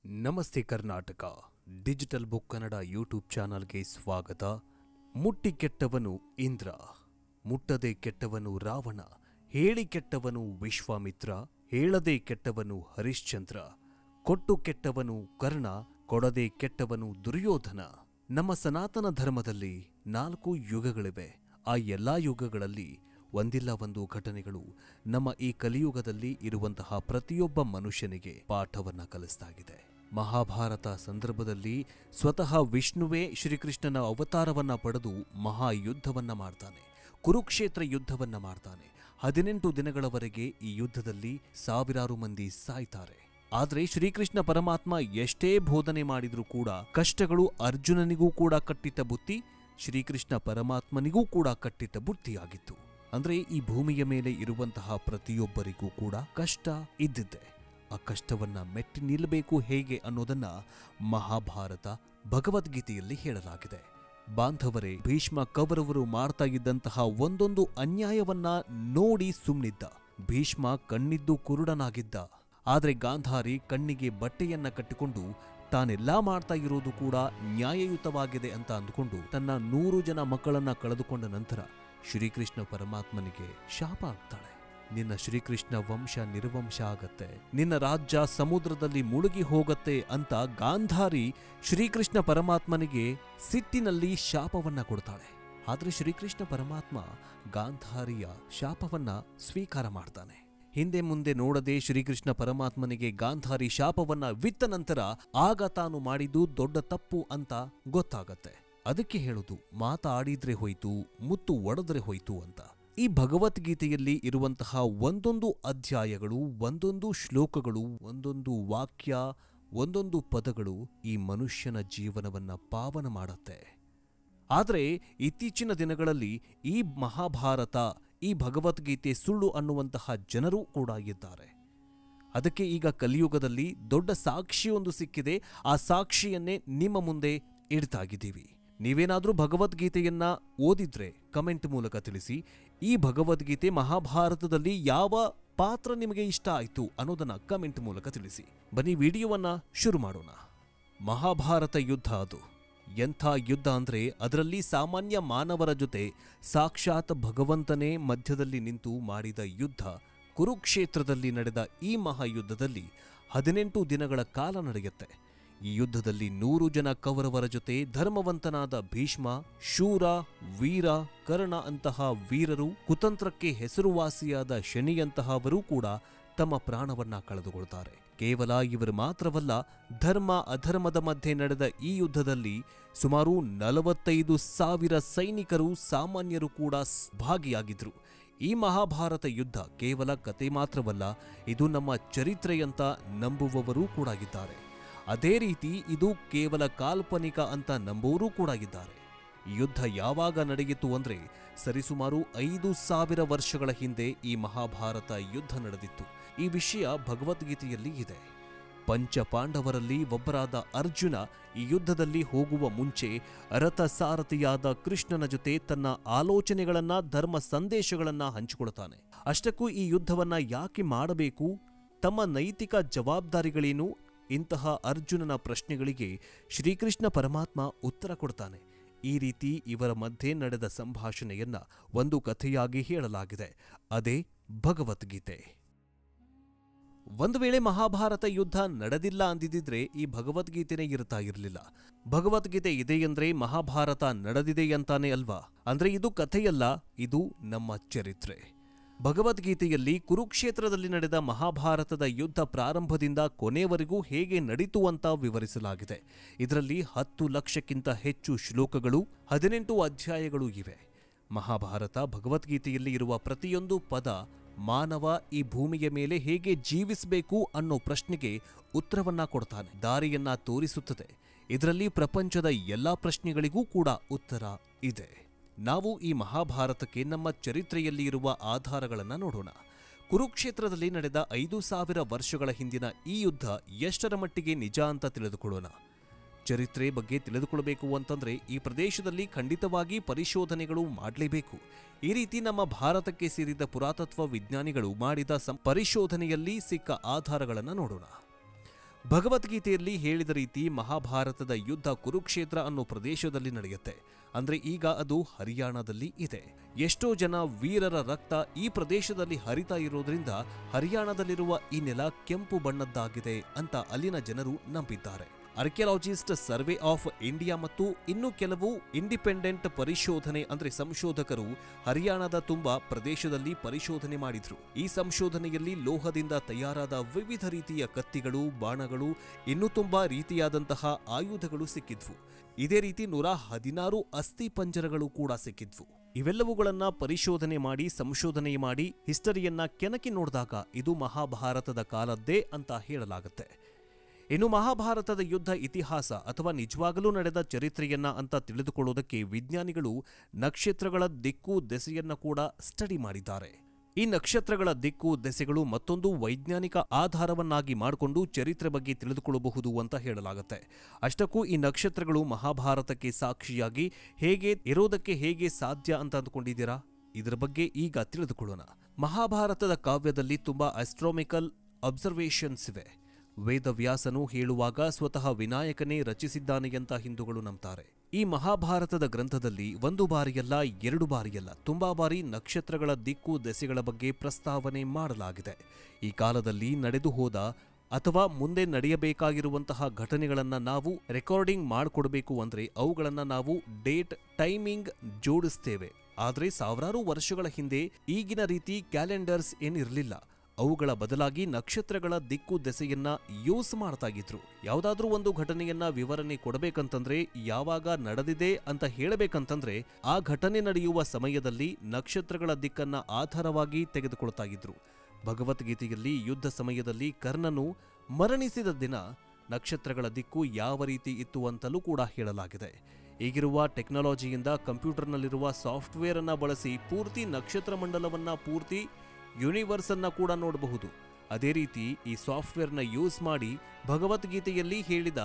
ನಮಸ್ತೆ Karnataka digital book Kannada YouTube ಚಾನಲ್ಗೆ ಸ್ವಾಗತ. ಮುಟ್ಟಿ ಕೆಟ್ಟವನು ಇಂದ್ರ, ಮುಟ್ಟದೆ ಕೆಟ್ಟವನು ರಾವಣ, ಹೇಳಿ ಕೆಟ್ಟವನು ವಿಶ್ವಾಮಿತ್ರ, ಹೇಳದೆ ಕೆಟ್ಟವನು ಹರಿಶ್ಚಂದ್ರ, ಕೊಟ್ಟು ಕೆಟ್ಟವನು ಕರ್ಣ, ಕೊಡದೆ ಕೆಟ್ಟವನು ದುರ್ಯೋಧನ. ನಮ್ಮ ಸನಾತನ ಧರ್ಮದಲ್ಲಿ 4 ಯುಗಗಳಿವೆ. ಆ ಎಲ್ಲಾ ಯುಗಗಳಲ್ಲಿ ಒಂದಿಲ್ಲ ಒಂದು ಘಟನೆಗಳು ನಮ್ಮ ಈ ಕಲಿಯುಗದಲ್ಲಿ ಇರುವಂತಹ ಪ್ರತಿಯೊಬ್ಬ ಮನುಷ್ಯನಿಗೆ ಪಾಠವನ್ನ ಕಲಿಸ್ತಾಗಿದೆ. ಮಹಾಭಾರತ ಸಂದರ್ಭದಲ್ಲಿ ಸ್ವತಃ ವಿಷ್ಣುವೇ ಶ್ರೀಕೃಷ್ಣನ ಅವತಾರವನ್ನ ಪಡೆದು ಮಹಾಯುದ್ಧವನ್ನ ಮಾಡ್ತಾನೆ, ಕುರುಕ್ಷೇತ್ರ ಯುದ್ಧವನ್ನ ಮಾಡ್ತಾನೆ. 18 ದಿನಗಳವರೆಗೆ ಈ ಯುದ್ಧದಲ್ಲಿ ಸಾವಿರಾರು ಮಂದಿ ಸಾಯ್ತಾರೆ. ಆದರೆ ಶ್ರೀಕೃಷ್ಣ ಪರಮಾತ್ಮ ಎಷ್ಟೇ ಬೋಧನೆ ಮಾಡಿದ್ರೂ ಕೂಡ ಕಷ್ಟಗಳು ಅರ್ಜುನನಿಗೂ ಕೂಡ ಕಟ್ಟಿಟ್ಟ ಬುತ್ತಿ, ಶ್ರೀಕೃಷ್ಣ ಪರಮಾತ್ಮನಿಗೂ ಕೂಡ ಕಟ್ಟಿಟ್ಟ ಬುತ್ತಿಯಾಗಿತ್ತು. ಅಂದ್ರೆ ಈ ಭೂಮಿಯ ಮೇಲೆ ಇರುವಂತಹ ಪ್ರತಿಯೊಬ್ಬರಿಗೂ ಕೂಡ ಕಷ್ಟ ಇದ್ದಿದ್ದೆ. ಆ ಕಷ್ಟವನ್ನ ಮೆಟ್ಟಿ ನಿಲ್ಲಬೇಕು ಹೇಗೆ ಅನ್ನೋದನ್ನ ಮಹಾಭಾರತ ಭಗವದ್ಗೀತೆಯಲ್ಲಿ ಹೇಳಲಾಗಿದೆ. ಬಾಂಧವರೇ, ಭೀಷ್ಮ ಕೌರವರು ಮಾಡ್ತಾ ಇದ್ದಂತಹ ಒಂದೊಂದು ಅನ್ಯಾಯವನ್ನ ನೋಡಿ ಸುಮ್ನಿದ್ದ. ಭೀಷ್ಮ ಕಣ್ಣಿದ್ದು ಕುರುಡನಾಗಿದ್ದ. ಆದ್ರೆ ಗಾಂಧಾರಿ ಕಣ್ಣಿಗೆ ಬಟ್ಟೆಯನ್ನ ಕಟ್ಟಿಕೊಂಡು ತಾನೆಲ್ಲಾ ಮಾಡ್ತಾ ಇರೋದು ಕೂಡ ನ್ಯಾಯಯುತವಾಗಿದೆ ಅಂತ ಅಂದುಕೊಂಡು ತನ್ನ 100 ಜನ ಮಕ್ಕಳನ್ನ ಕಳೆದುಕೊಂಡ ನಂತರ ಶ್ರೀಕೃಷ್ಣ ಪರಮಾತ್ಮನಿಗೆ ಶಾಪ ಆಗ್ತಾಳೆ. ನಿನ್ನ ಶ್ರೀಕೃಷ್ಣ ವಂಶ ನಿರ್ವಂಶ ಆಗತ್ತೆ, ನಿನ್ನ ರಾಜ್ಯ ಸಮುದ್ರದಲ್ಲಿ ಮುಳುಗಿ ಹೋಗತ್ತೆ ಅಂತ ಗಾಂಧಾರಿ ಶ್ರೀಕೃಷ್ಣ ಪರಮಾತ್ಮನಿಗೆ ಸಿಟ್ಟಿನಲ್ಲಿ ಶಾಪವನ್ನ ಕೊಡ್ತಾಳೆ. ಆದ್ರೆ ಶ್ರೀಕೃಷ್ಣ ಪರಮಾತ್ಮ ಗಾಂಧಾರಿಯ ಶಾಪವನ್ನ ಸ್ವೀಕಾರ ಮಾಡ್ತಾನೆ. ಹಿಂದೆ ಮುಂದೆ ನೋಡದೆ ಶ್ರೀಕೃಷ್ಣ ಪರಮಾತ್ಮನಿಗೆ ಗಾಂಧಾರಿ ಶಾಪವನ್ನ ವಿತ್ತ ನಂತರ ಆಗ ತಾನು ಮಾಡಿದ್ದು ದೊಡ್ಡ ತಪ್ಪು ಅಂತ ಗೊತ್ತಾಗತ್ತೆ. ಅದಕ್ಕೆ ಹೇಳುದು, ಮಾತಾಡಿದ್ರೆ ಹೋಯ್ತು, ಮುತ್ತು ಒಡೆದ್ರೆ ಹೋಯ್ತು ಅಂತ. ಈ ಭಗವದ್ಗೀತೆಯಲ್ಲಿ ಇರುವಂತಹ ಒಂದೊಂದು ಅಧ್ಯಾಯಗಳು, ಒಂದೊಂದು ಶ್ಲೋಕಗಳು, ಒಂದೊಂದು ವಾಕ್ಯ, ಒಂದೊಂದು ಪದಗಳು ಈ ಮನುಷ್ಯನ ಜೀವನವನ್ನ ಪಾವನ ಮಾಡತ್ತೆ. ಆದರೆ ಇತ್ತೀಚಿನ ದಿನಗಳಲ್ಲಿ ಈ ಮಹಾಭಾರತ, ಈ ಭಗವದ್ಗೀತೆ ಸುಳ್ಳು ಅನ್ನುವಂತಹ ಜನರು ಕೂಡ ಇದ್ದಾರೆ. ಅದಕ್ಕೆ ಈಗ ಕಲಿಯುಗದಲ್ಲಿ ದೊಡ್ಡ ಸಾಕ್ಷಿಯೊಂದು ಸಿಕ್ಕಿದೆ. ಆ ಸಾಕ್ಷಿಯನ್ನೇ ನಿಮ್ಮ ಮುಂದೆ ಇಡ್ತಾಗಿದ್ದೀವಿ. ನೀವೇನಾದ್ರೂ ಭಗವದ್ಗೀತೆಯನ್ನ ಓದಿದ್ರೆ ಕಮೆಂಟ್ ಮೂಲಕ ತಿಳಿಸಿ. ಈ ಭಗವದ್ಗೀತೆ ಮಹಾಭಾರತದಲ್ಲಿ ಯಾವ ಪಾತ್ರ ನಿಮಗೆ ಇಷ್ಟ ಆಯ್ತು ಅನ್ನೋದನ್ನ ಕಮೆಂಟ್ ಮೂಲಕ ತಿಳಿಸಿ. ಬನ್ನಿ ವಿಡಿಯೋವನ್ನ ಶುರು ಮಾಡೋಣ. ಮಹಾಭಾರತ ಯುದ್ಧ ಅದು ಎಂಥ ಯುದ್ಧ ಅಂದ್ರೆ ಅದರಲ್ಲಿ ಸಾಮಾನ್ಯ ಮಾನವರ ಜೊತೆ ಸಾಕ್ಷಾತ್ ಭಗವಂತನೇ ಮಧ್ಯದಲ್ಲಿ ನಿಂತು ಮಾಡಿದ ಯುದ್ಧ. ಕುರುಕ್ಷೇತ್ರದಲ್ಲಿ ನಡೆದ ಈ ಮಹಾಯುದ್ಧದಲ್ಲಿ 18 ದಿನಗಳ ಕಾಲ ನಡೆಯುತ್ತೆ. ಈ ಯುದ್ಧದಲ್ಲಿ 100 ಜನ ಕೌರವರ ಜೊತೆ ಧರ್ಮವಂತನಾದ ಭೀಷ್ಮ, ಶೂರ, ವೀರ, ಕರ್ಣ ಅಂತಹ ವೀರರು, ಕುತಂತ್ರಕ್ಕೆ ಹೆಸರುವಾಸಿಯಾದ ಶನಿಯಂತಹವರೂ ಕೂಡ ತಮ್ಮ ಪ್ರಾಣವನ್ನ ಕಳೆದುಕೊಳ್ತಾರೆ. ಕೇವಲ ಇವರು ಮಾತ್ರವಲ್ಲ, ಧರ್ಮ ಅಧರ್ಮದ ಮಧ್ಯೆ ನಡೆದ ಈ ಯುದ್ಧದಲ್ಲಿ ಸುಮಾರು 45,000 ಸೈನಿಕರು, ಸಾಮಾನ್ಯರು ಕೂಡ ಭಾಗಿಯಾಗಿದ್ರು. ಈ ಮಹಾಭಾರತ ಯುದ್ಧ ಕೇವಲ ಕತೆ ಮಾತ್ರವಲ್ಲ, ಇದು ನಮ್ಮ ಚರಿತ್ರೆಯಂತ ನಂಬುವವರೂ ಕೂಡ ಇದ್ದಾರೆ. ಅದೇ ರೀತಿ ಇದು ಕೇವಲ ಕಾಲ್ಪನಿಕ ಅಂತ ನಂಬುವರೂ ಕೂಡ ಇದ್ದಾರೆ. ಈ ಯುದ್ಧ ಯಾವಾಗ ನಡೆಯಿತು ಅಂದ್ರೆ ಸರಿಸುಮಾರು 5,000 ವರ್ಷಗಳ ಹಿಂದೆ ಈ ಮಹಾಭಾರತ ಯುದ್ಧ ನಡೆದಿತ್ತು. ಈ ವಿಷಯ ಭಗವದ್ಗೀತೆಯಲ್ಲಿ ಇದೆ. ಪಂಚಪಾಂಡವರಲ್ಲಿ ಒಬ್ಬರಾದ ಅರ್ಜುನ ಈ ಯುದ್ಧದಲ್ಲಿ ಹೋಗುವ ಮುಂಚೆ ರಥಸಾರಥಿಯಾದ ಕೃಷ್ಣನ ಜೊತೆ ತನ್ನ ಆಲೋಚನೆಗಳನ್ನ, ಧರ್ಮ ಸಂದೇಶಗಳನ್ನ ಹಂಚಿಕೊಳ್ತಾನೆ. ಅಷ್ಟಕ್ಕೂ ಈ ಯುದ್ಧವನ್ನ ಯಾಕೆ ಮಾಡಬೇಕು, ತಮ್ಮ ನೈತಿಕ ಜವಾಬ್ದಾರಿಗಳೇನು, ಇಂತಹ ಅರ್ಜುನನ ಪ್ರಶ್ನೆಗಳಿಗೆ ಶ್ರೀಕೃಷ್ಣ ಪರಮಾತ್ಮ ಉತ್ತರ ಕೊಡ್ತಾನೆ. ಈ ರೀತಿ ಇವರ ಮಧ್ಯೆ ನಡೆದ ಸಂಭಾಷಣೆಯನ್ನ ಒಂದು ಕಥೆಯಾಗಿ ಹೇಳಲಾಗಿದೆ. ಅದೇ ಭಗವದ್ಗೀತೆ. ಒಂದು ವೇಳೆ ಮಹಾಭಾರತ ಯುದ್ಧ ನಡೆದಿಲ್ಲ ಅಂದಿದ್ರೆ ಈ ಭಗವದ್ಗೀತೆನೇ ಇರ್ತಾ ಇರಲಿಲ್ಲ. ಭಗವದ್ಗೀತೆ ಇದೆಯಂದ್ರೆ ಮಹಾಭಾರತ ನಡೆದಿದೆಯಂತಾನೆ ಅಲ್ವಾ? ಅಂದ್ರೆ ಇದು ಕಥೆಯಲ್ಲ, ಇದು ನಮ್ಮ ಚರಿತ್ರೆ. ಭಗವದ್ಗೀತೆಯಲ್ಲಿ ಕುರುಕ್ಷೇತ್ರದಲ್ಲಿ ನಡೆದ ಮಹಾಭಾರತದ ಯುದ್ಧ ಪ್ರಾರಂಭದಿಂದ ಕೊನೆವರೆಗೂ ಹೇಗೆ ನಡೀತು ಅಂತ ವಿವರಿಸಲಾಗಿದೆ. ಇದರಲ್ಲಿ 10 ಲಕ್ಷಕ್ಕಿಂತ ಹೆಚ್ಚು ಶ್ಲೋಕಗಳು, 18 ಅಧ್ಯಾಯಗಳು ಇವೆ. ಮಹಾಭಾರತ ಭಗವದ್ಗೀತೆಯಲ್ಲಿ ಇರುವ ಪ್ರತಿಯೊಂದು ಪದ ಮಾನವ ಈ ಭೂಮಿಯ ಮೇಲೆ ಹೇಗೆ ಜೀವಿಸಬೇಕು ಅನ್ನೋ ಪ್ರಶ್ನೆಗೆ ಉತ್ತರವನ್ನ ಕೊಡ್ತಾನೆ, ದಾರಿಯನ್ನ ತೋರಿಸುತ್ತದೆ. ಇದರಲ್ಲಿ ಪ್ರಪಂಚದ ಎಲ್ಲಾ ಪ್ರಶ್ನೆಗಳಿಗೂ ಕೂಡ ಉತ್ತರ ಇದೆ. ನಾವು ಈ ಮಹಾಭಾರತಕ್ಕೆ ನಮ್ಮ ಚರಿತ್ರೆಯಲ್ಲಿ ಇರುವ ಆಧಾರಗಳನ್ನ ನೋಡೋಣ. ಕುರುಕ್ಷೇತ್ರದಲ್ಲಿ ನಡೆದ 5,000 ವರ್ಷಗಳ ಹಿಂದಿನ ಈ ಯುದ್ಧ ಎಷ್ಟರ ಮಟ್ಟಿಗೆ ನಿಜ ಅಂತ ತಿಳಿದುಕೊಳ್ಳೋಣ. ಚರಿತ್ರೆ ಬಗ್ಗೆ ತಿಳಿದುಕೊಳ್ಳಬೇಕು ಅಂತಂದ್ರೆ ಈ ಪ್ರದೇಶದಲ್ಲಿ ಖಂಡಿತವಾಗಿ ಪರಿಶೋಧನೆಗಳು ಮಾಡಲೇಬೇಕು. ಈ ರೀತಿ ನಮ್ಮ ಭಾರತಕ್ಕೆ ಸೇರಿದ ಪುರಾತತ್ವ ವಿಜ್ಞಾನಿಗಳು ಮಾಡಿದ ಪರಿಶೋಧನೆಯಲ್ಲಿ ಸಿಕ್ಕ ಆಧಾರಗಳನ್ನು ನೋಡೋಣ. ಭಗವದ್ಗೀತೆಯಲ್ಲಿ ಹೇಳಿದ ರೀತಿ ಮಹಾಭಾರತದ ಯುದ್ಧ ಕುರುಕ್ಷೇತ್ರ ಅನ್ನೋ ಪ್ರದೇಶದಲ್ಲಿ ನಡೆಯುತ್ತೆ. ಅಂದ್ರೆ ಈಗ ಅದು ಹರಿಯಾಣದಲ್ಲಿ ಇದೆ. ಎಷ್ಟೋ ಜನ ವೀರರ ರಕ್ತ ಈ ಪ್ರದೇಶದಲ್ಲಿ ಹರಿತಾ ಇರೋದ್ರಿಂದ ಹರಿಯಾಣದಲ್ಲಿರುವ ಈ ನೆಲ ಕೆಂಪು ಬಣ್ಣದ್ದಾಗಿದೆ ಅಂತ ಅಲ್ಲಿನ ಜನರು ನಂಬಿದ್ದಾರೆ. ಆರ್ಕಿಯಾಲಜಿಸ್ಟ್ ಸರ್ವೆ ಆಫ್ ಇಂಡಿಯಾ ಮತ್ತು ಇನ್ನು ಕೆಲವು ಇಂಡಿಪೆಂಡೆಂಟ್ ಪರಿಶೋಧನೆ ಅಂದ್ರೆ ಸಂಶೋಧಕರು ಹರಿಯಾಣದ ತುಂಬಾ ಪ್ರದೇಶದಲ್ಲಿ ಪರಿಶೋಧನೆ ಮಾಡಿದ್ರು. ಈ ಸಂಶೋಧನೆಯಲ್ಲಿ ಲೋಹದಿಂದ ತಯಾರಾದ ವಿವಿಧ ರೀತಿಯ ಕತ್ತಿಗಳು, ಬಾಣಗಳು, ಇನ್ನೂ ತುಂಬಾ ರೀತಿಯಾದಂತಹ ಆಯುಧಗಳು ಸಿಕ್ಕಿದ್ವು. ಇದೇ ರೀತಿ 116 ಅಸ್ಥಿ ಪಂಜರಗಳು ಕೂಡ ಸಿಕ್ಕಿದ್ವು. ಇವೆಲ್ಲವುಗಳನ್ನ ಪರಿಶೋಧನೆ ಮಾಡಿ ಸಂಶೋಧನೆ ಮಾಡಿ ಹಿಸ್ಟರಿಯನ್ನ ಕೆಣಕಿ ನೋಡಿದಾಗ ಇದು ಮಹಾಭಾರತದ ಕಾಲದ್ದೇ ಅಂತ ಹೇಳಲಾಗುತ್ತೆ. ಇನ್ನು ಮಹಾಭಾರತದ ಯುದ್ಧ ಇತಿಹಾಸ ಅಥವಾ ನಿಜವಾಗಲೂ ನಡೆದ ಚರಿತ್ರೆಯನ್ನ ಅಂತ ತಿಳಿದುಕೊಳ್ಳುವುದಕ್ಕೆ ವಿಜ್ಞಾನಿಗಳು ನಕ್ಷತ್ರಗಳ ದಿಕ್ಕು ದೆಸೆಯನ್ನ ಕೂಡ ಸ್ಟಡಿ ಮಾಡಿದ್ದಾರೆ. ಈ ನಕ್ಷತ್ರಗಳ ದಿಕ್ಕು ದೆಸೆಗಳು ಮತ್ತೊಂದು ವೈಜ್ಞಾನಿಕ ಆಧಾರವನ್ನಾಗಿ ಮಾಡಿಕೊಂಡು ಚರಿತ್ರೆ ಬಗ್ಗೆ ತಿಳಿದುಕೊಳ್ಳಬಹುದು ಅಂತ ಹೇಳಲಾಗುತ್ತೆ. ಅಷ್ಟಕ್ಕೂ ಈ ನಕ್ಷತ್ರಗಳು ಮಹಾಭಾರತಕ್ಕೆ ಸಾಕ್ಷಿಯಾಗಿ ಇರೋದಕ್ಕೆ ಹೇಗೆ ಸಾಧ್ಯ ಅಂತ ಅಂದುಕೊಂಡಿದ್ದೀರಾ? ಇದರ ಬಗ್ಗೆ ಈಗ ತಿಳಿದುಕೊಳ್ಳೋಣ. ಮಹಾಭಾರತದ ಕಾವ್ಯದಲ್ಲಿ ತುಂಬಾ ಆಸ್ಟ್ರಾನಾಮಿಕಲ್ ಅಬ್ಸರ್ವೇಷನ್ಸ್ ಇವೆ. ವೇದವ್ಯಾಸನು ಹೇಳುವಾಗ ಸ್ವತಃ ವಿನಾಯಕನೇ ರಚಿಸಿದ್ದಾನೆ ಅಂತ ಹಿಂದೂಗಳು ನಂಬ್ತಾರೆ. ಈ ಮಹಾಭಾರತದ ಗ್ರಂಥದಲ್ಲಿ 1 ಬಾರಿಯಲ್ಲ 2 ಬಾರಿಯಲ್ಲ ತುಂಬಾ ಬಾರಿ ನಕ್ಷತ್ರಗಳ ದಿಕ್ಕು ದೆಸೆಗಳ ಬಗ್ಗೆ ಪ್ರಸ್ತಾವನೆ ಮಾಡಲಾಗಿದೆ. ಈ ಕಾಲದಲ್ಲಿ ನಡೆದು ಹೋದ ಅಥವಾ ಮುಂದೆ ನಡೆಯಬೇಕಾಗಿರುವಂತಹ ಘಟನೆಗಳನ್ನ ನಾವು ರೆಕಾರ್ಡಿಂಗ್ ಮಾಡಿಕೊಡ್ಬೇಕು ಅಂದ್ರೆ ಅವುಗಳನ್ನ ನಾವು ಡೇಟ್ ಟೈಮಿಂಗ್ ಜೋಡಿಸ್ತೇವೆ. ಆದ್ರೆ ಸಾವಿರಾರು ವರ್ಷಗಳ ಹಿಂದೆ ಈಗಿನ ರೀತಿ ಕ್ಯಾಲೆಂಡರ್ಸ್ ಏನಿರಲಿಲ್ಲ. ಅವುಗಳ ಬದಲಾಗಿ ನಕ್ಷತ್ರಗಳ ದಿಕ್ಕು ದೆಸೆಯನ್ನ ಯೂಸ್ ಮಾಡ್ತಾ ಇದ್ರು. ಯಾವುದಾದ್ರೂ ಒಂದು ಘಟನೆಯನ್ನ ವಿವರಣೆ ಕೊಡಬೇಕಂತಂದ್ರೆ, ಯಾವಾಗ ನಡೆದಿದೆ ಅಂತ ಹೇಳಬೇಕಂತಂದ್ರೆ ಆ ಘಟನೆ ನಡೆಯುವ ಸಮಯದಲ್ಲಿ ನಕ್ಷತ್ರಗಳ ದಿಕ್ಕನ್ನ ಆಧಾರವಾಗಿ ತೆಗೆದುಕೊಳ್ತಾ ಇದ್ರು. ಭಗವದ್ಗೀತೆಯಲ್ಲಿ ಯುದ್ಧ ಸಮಯದಲ್ಲಿ ಕರ್ಣನು ಮರಣಿಸಿದ ದಿನ ನಕ್ಷತ್ರಗಳ ದಿಕ್ಕು ಯಾವ ರೀತಿ ಇತ್ತು ಅಂತಲೂ ಕೂಡ ಹೇಳಲಾಗಿದೆ. ಈಗಿರುವ ಟೆಕ್ನಾಲಜಿಯಿಂದ ಕಂಪ್ಯೂಟರ್ನಲ್ಲಿರುವ ಸಾಫ್ಟ್ವೇರ್ ಅನ್ನ ಬಳಸಿ ಪೂರ್ತಿ ನಕ್ಷತ್ರ ಮಂಡಲವನ್ನ ಪೂರ್ತಿ ಯೂನಿವರ್ಸ್ ಅನ್ನ ಕೂಡ ನೋಡಬಹುದು. ಅದೇ ರೀತಿ ಈ ಸಾಫ್ಟ್ವೇರ್ನ ಯೂಸ್ ಮಾಡಿ ಭಗವದ್ಗೀತೆಯಲ್ಲಿ ಹೇಳಿದ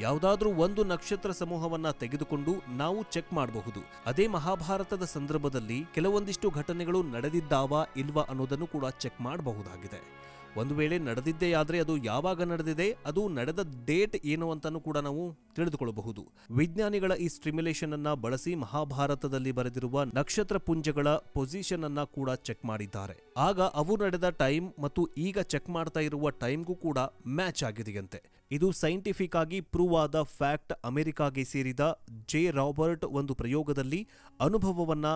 ಯಾವುದಾದ್ರೂ ಒಂದು ನಕ್ಷತ್ರ ಸಮೂಹವನ್ನ ತೆಗೆದುಕೊಂಡು ನಾವು ಚೆಕ್ ಮಾಡಬಹುದು. ಅದೇ ಮಹಾಭಾರತದ ಸಂದರ್ಭದಲ್ಲಿ ಕೆಲವೊಂದಿಷ್ಟು ಘಟನೆಗಳು ನಡೆದಿದ್ದಾವಾ ಇಲ್ವಾ ಅನ್ನೋದನ್ನು ಕೂಡ ಚೆಕ್ ಮಾಡಬಹುದಾಗಿದೆ. ಒಂದು ವೇಳೆ ನಡೆದಿದ್ದೇ ಆದ್ರೆ ಅದು ಯಾವಾಗ ನಡೆದಿದೆ, ಅದು ನಡೆದ ಡೇಟ್ ಏನು ಅಂತಾನೂ ಕೂಡ ನಾವು ತಿಳಿದುಕೊಳ್ಳಬಹುದು. ವಿಜ್ಞಾನಿಗಳ ಈ ಸ್ಟಿಮ್ಯುಲೇಷನ್ ಅನ್ನ ಬಳಸಿ ಮಹಾಭಾರತದಲ್ಲಿ ಬರೆದಿರುವ ನಕ್ಷತ್ರ ಪುಂಜಗಳ ಪೊಸಿಷನ್ ಅನ್ನ ಕೂಡ ಚೆಕ್ ಮಾಡಿದ್ದಾರೆ. ಆಗ ಅವು ನಡೆದ ಟೈಮ್ ಮತ್ತು ಈಗ ಚೆಕ್ ಮಾಡ್ತಾ ಇರುವ ಟೈಮ್ಗೂ ಕೂಡ ಮ್ಯಾಚ್ ಆಗಿದೆಯಂತೆ. ಇದು ಸೈಂಟಿಫಿಕ್ ಆಗಿ ಪ್ರೂವ್ ಆದ ಫ್ಯಾಕ್ಟ್. ಅಮೆರಿಕಾಗೆ ಸೇರಿದ ಜೆ ರಾಬರ್ಟ್ ಒಂದು ಪ್ರಯೋಗದಲ್ಲಿ ಅನುಭವವನ್ನ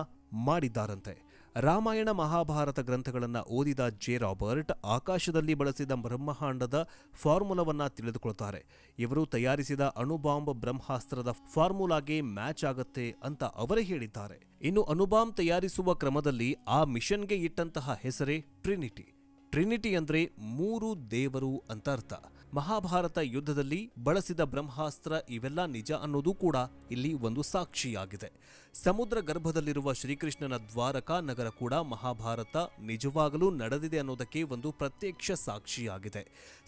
ಮಾಡಿದ್ದಾರಂತೆ. ರಾಮಾಯಣ ಮಹಾಭಾರತ ಗ್ರಂಥಗಳನ್ನು ಓದಿದ ಜೆ ರಾಬರ್ಟ್ ಆಕಾಶದಲ್ಲಿ ಬಳಸಿದ ಬ್ರಹ್ಮಾಂಡದ ಫಾರ್ಮುಲಾವನ್ನ ತಿಳಿದುಕೊಳ್ತಾರೆ. ಇವರು ತಯಾರಿಸಿದ ಅಣುಬಾಂಬ್ ಬ್ರಹ್ಮಾಸ್ತ್ರದ ಫಾರ್ಮುಲಾಗೆ ಮ್ಯಾಚ್ ಆಗತ್ತೆ ಅಂತ ಅವರೇ ಹೇಳಿದ್ದಾರೆ. ಇನ್ನು ಅಣುಬಾಂಬ್ ತಯಾರಿಸುವ ಕ್ರಮದಲ್ಲಿ ಆ ಮಿಷನ್ಗೆ ಇಟ್ಟಂತಹ ಹೆಸರೇ ಟ್ರಿನಿಟಿ. ಟ್ರಿನಿಟಿ ಅಂದ್ರೆ 3 ದೇವರು ಅಂತ ಅರ್ಥ. ಮಹಾಭಾರತ ಯುದ್ಧದಲ್ಲಿ ಬಳಸಿದ ಬ್ರಹ್ಮಾಸ್ತ್ರ ಇವೆಲ್ಲ ನಿಜ ಅನ್ನೋದು ಕೂಡ ಇಲ್ಲಿ ಒಂದು ಸಾಕ್ಷಿಯಾಗಿದೆ. ಸಮುದ್ರ ಗರ್ಭದಲ್ಲಿರುವ ಶ್ರೀಕೃಷ್ಣನ ದ್ವಾರಕಾ ನಗರ ಕೂಡ ಮಹಾಭಾರತ ನಿಜವಾಗಲೂ ನಡೆದಿದೆ ಅನ್ನೋದಕ್ಕೆ ಒಂದು ಪ್ರತ್ಯಕ್ಷ ಸಾಕ್ಷಿಯಾಗಿದೆ.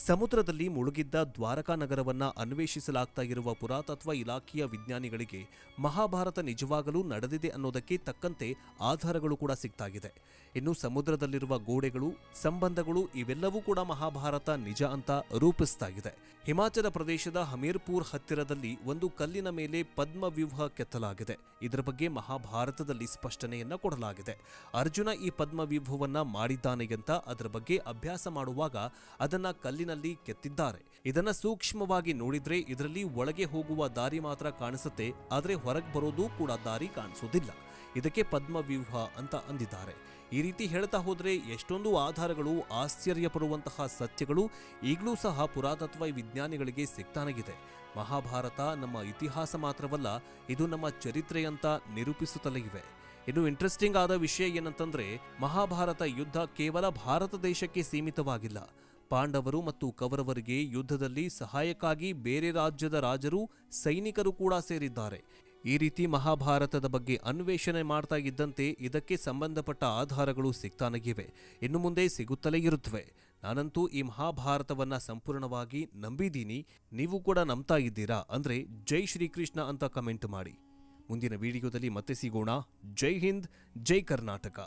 ಸಮುದ್ರದಲ್ಲಿ ಮುಳುಗಿದ್ದ ದ್ವಾರಕಾ ನಗರವನ್ನ ಅನ್ವೇಷಿಸಲಾಗ್ತಾ ಇರುವ ಪುರಾತತ್ವ ಇಲಾಖೆಯ ವಿಜ್ಞಾನಿಗಳಿಗೆ ಮಹಾಭಾರತ ನಿಜವಾಗಲೂ ನಡೆದಿದೆ ಅನ್ನೋದಕ್ಕೆ ತಕ್ಕಂತೆ ಆಧಾರಗಳು ಕೂಡ ಸಿಗ್ತಾಗಿದೆ. ಇನ್ನು ಸಮುದ್ರದಲ್ಲಿರುವ ಗೋಡೆಗಳು, ಸಂಬಂಧಗಳು ಇವೆಲ್ಲವೂ ಕೂಡ ಮಹಾಭಾರತ ನಿಜ ಅಂತ ರೂಪಿಸ್ತಾಗಿದೆ. ಹಿಮಾಚಲ ಪ್ರದೇಶದ ಹಮೀರ್ಪುರ್ ಹತ್ತಿರದಲ್ಲಿ ಒಂದು ಕಲ್ಲಿನ ಮೇಲೆ ಪದ್ಮವ್ಯೂಹ ಕೆತ್ತಲಾಗಿದೆ. ಇದರ ಬಗ್ಗೆ ಮಹಾಭಾರತದಲ್ಲಿ ಸ್ಪಷ್ಟನೆಯನ್ನ ಕೊಡಲಾಗಿದೆ. ಅರ್ಜುನ ಈ ಪದ್ಮವ್ಯೂಹವನ್ನ ಮಾಡಿದ್ದಾನೆ ಅಂತ ಅದರ ಬಗ್ಗೆ ಅಭ್ಯಾಸ ಮಾಡುವಾಗ ಅದನ್ನ ಕಲ್ಲಿನಲ್ಲಿ ಕೆತ್ತಿದ್ದಾರೆ. ಇದನ್ನ ಸೂಕ್ಷ್ಮವಾಗಿ ನೋಡಿದ್ರೆ ಇದರಲ್ಲಿ ಒಳಗೆ ಹೋಗುವ ದಾರಿ ಮಾತ್ರ ಕಾಣಿಸುತ್ತೆ, ಆದ್ರೆ ಹೊರಗೆ ಬರೋದು ಕೂಡ ದಾರಿ ಕಾಣಿಸೋದಿಲ್ಲ. ಇದಕ್ಕೆ ಪದ್ಮವ್ಯೂಹ ಅಂತ ಅಂದಿದ್ದಾರೆ. ಈ ರೀತಿ ಹೇಳ್ತಾ ಹೋದ್ರೆ ಎಷ್ಟೊಂದು ಆಧಾರಗಳು, ಆಶ್ಚರ್ಯ ಪಡುವಂತಹ ಸತ್ಯಗಳು ಈಗಲೂ ಸಹ ಪುರಾತತ್ವ ವಿಜ್ಞಾನಿಗಳಿಗೆ ಸಿಗ್ತಾನಾಗಿದೆ. ಮಹಾಭಾರತ ನಮ್ಮ ಇತಿಹಾಸ ಮಾತ್ರವಲ್ಲ, ಇದು ನಮ್ಮ ಚರಿತ್ರೆ ಅಂತ ನಿರೂಪಿಸುತ್ತಲೇ ಇವೆ. ಇನ್ನು ಇಂಟ್ರೆಸ್ಟಿಂಗ್ ಆದ ವಿಷಯ ಏನಂತಂದ್ರೆ, ಮಹಾಭಾರತ ಯುದ್ಧ ಕೇವಲ ಭಾರತ ದೇಶಕ್ಕೆ ಸೀಮಿತವಾಗಿಲ್ಲ. ಪಾಂಡವರು ಮತ್ತು ಕೌರವರಿಗೆ ಯುದ್ಧದಲ್ಲಿ ಸಹಾಯಕ್ಕಾಗಿ ಬೇರೆ ರಾಜ್ಯದ ರಾಜರು, ಸೈನಿಕರು ಕೂಡ ಸೇರಿದ್ದಾರೆ. ಈ ರೀತಿ ಮಹಾಭಾರತದ ಬಗ್ಗೆ ಅನ್ವೇಷಣೆ ಮಾಡ್ತಾ ಇದ್ದಂತೆ ಇದಕ್ಕೆ ಸಂಬಂಧಪಟ್ಟ ಆಧಾರಗಳು ಸಿಗ್ತಾನೆಗಿವೆ, ಇನ್ನು ಮುಂದೆ ಸಿಗುತ್ತಲೇ ಇರುತ್ತವೆ. ನಾನಂತೂ ಈ ಮಹಾಭಾರತವನ್ನ ಸಂಪೂರ್ಣವಾಗಿ ನಂಬಿದ್ದೀನಿ. ನೀವು ಕೂಡ ನಂಬ್ತಾ ಇದ್ದೀರಾ ಅಂದ್ರೆ ಜೈ ಶ್ರೀಕೃಷ್ಣ ಅಂತ ಕಮೆಂಟ್ ಮಾಡಿ. ಮುಂದಿನ ವಿಡಿಯೋದಲ್ಲಿ ಮತ್ತೆ ಸಿಗೋಣ. ಜೈ ಹಿಂದ್, ಜೈ ಕರ್ನಾಟಕ.